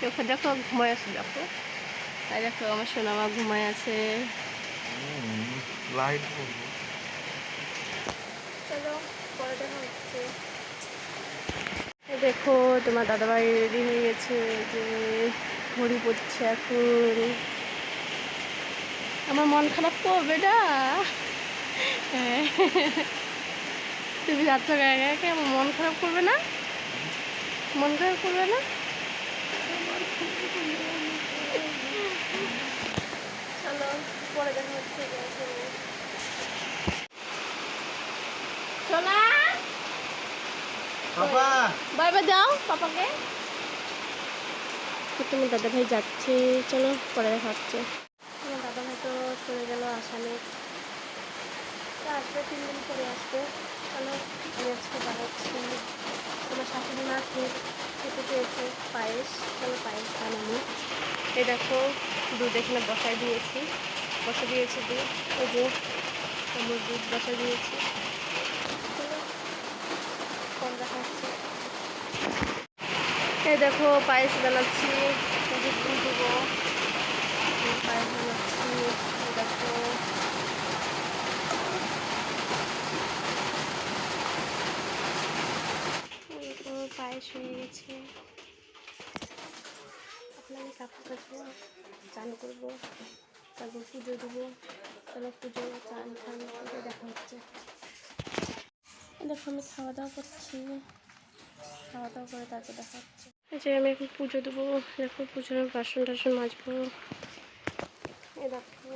দেখো দেখো ঘুমায় আছে, দেখো আর দেখো আমার সোনামা ঘুমায় আছে। লাইট চলো পরে দেখা হচ্ছে। দেখো তোমার দাদাভাই রেডি হয়ে গেছে, যে ঘড়ি পড়ছে এখন। আমার মন খারাপ করবে না? হ্যাঁ, তুমি যাচ্ছ একা একা, আমার মন খারাপ করবে না? মন খারাপ করবে না? চলো পরে দেখা হচ্ছে। সোনা পাপা বাই বাই দাও পাপাকে। তোমার দাদা ভাই যাচ্ছে, চলো পরে দেখা হচ্ছে। তোমার দাদা ভাই তো চলে গেল আসামে, আসবে 3 দিন পরে আসবে। চলো আমি আজকে বানাচ্ছি, আমার শাশুড়ি মা খেতে চেয়েছে পায়েস, চলো পায়েস বানাবো। এই দেখো দুধ এখানে বসাই দিয়েছি দুধ, ওই যে আমার দুধ বসাই দিয়েছি। চলো পরে দেখা হচ্ছে। এই দেখো পায়েস বানাচ্ছি, দুধ দেবো, পায়েস বানাচ্ছি। দেখো পায়েস হয়ে গেছে। আপনাকে কাপড় কাচবো, চান করবো, তারপর পুজো দেবো। তাহলে পুজো চান টান করে দেখা হচ্ছে। দেখো আমি খাওয়া দাওয়া করছি, খাওয়া দাওয়া করে তারপর দেখা হচ্ছে। যে আমি এখন পুজো দেবো, দেখো পুজোর বাসন টাসন মাজবো। দেখো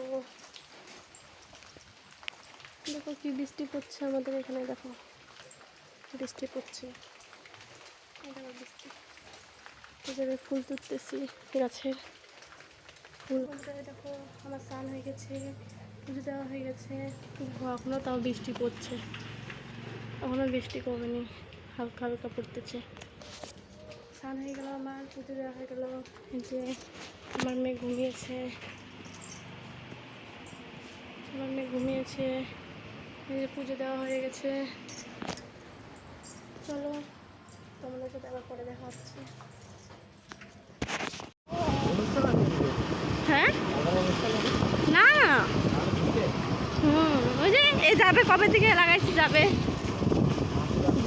দেখো কি বৃষ্টি পড়ছে আমাদের এখানে, দেখো বৃষ্টি পড়ছে, দেখো বৃষ্টি। আমি ফুল তুলতেছি গাছের ফুল। দেখো আমার স্নান হয়ে গেছে, পুজো দেওয়া হয়ে গেছে, দেখো এখনও তাও বৃষ্টি পড়ছে, এখনও বৃষ্টি কমেনি, হালকা হালকা পড়তেছে। স্নান হয়ে গেল, আমার পুজো দেওয়া হয়ে গেল। যে আমার মেয়ে ঘুমিয়েছে, এই যে পুজো দেওয়া হয়ে গেছে। চলো তোমাদের সাথে আবার পরে দেখা হচ্ছে। হ্যাঁ না ওই যে এই যাবে, কবে থেকে লাগাইছি, যাবে,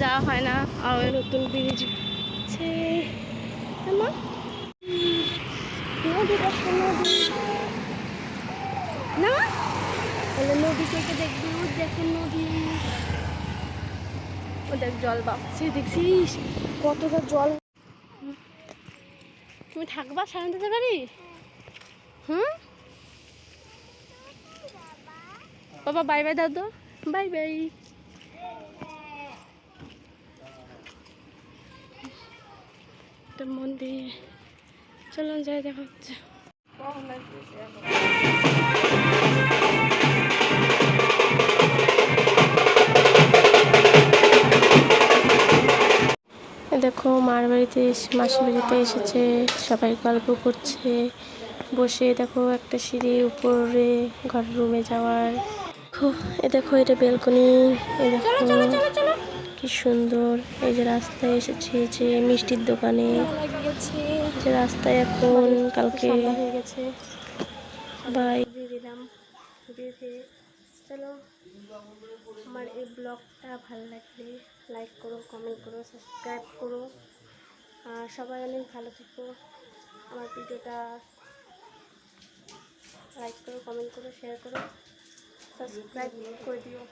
যাওয়া হয় না। আর নতুন ব্রিজ হচ্ছে না, তাহলে নদী থেকে দেখবি, দেখো নদী, ওদের জল বাড়ছে, দেখছিস কতটা জল। তুমি থাকবা সায়ন্তীদের বাড়ি? বাবা বাই বাই দাও তো, বাই বাই। মন্দির চলুন যাই, দেখা হচ্ছে। দেখো মার বাড়িতে মাসির বাড়িতে এসেছে, সবাই গল্প করছে বসে। দেখো একটা সিঁড়ি উপরে ঘরের রুমে যাওয়ার। এ দেখো এটা বেলকনি, এ দেখো কি সুন্দর। এই যে রাস্তায় এসেছে, যে মিষ্টির দোকানে, যে রাস্তায় এখন কালকে হয়ে গেছে। বাই দিয়ে দিলাম, চলো আমার এই ব্লগটা ভালো লাগলে লাইক করো, কমেন্ট করো, সাবস্ক্রাইব করো, আর সবাই অনেক ভালো থেকো। আমার ভিডিওটা লাইক করো, কমেন্ট করো, শেয়ার করো, সাবস্ক্রাইব করে দিও।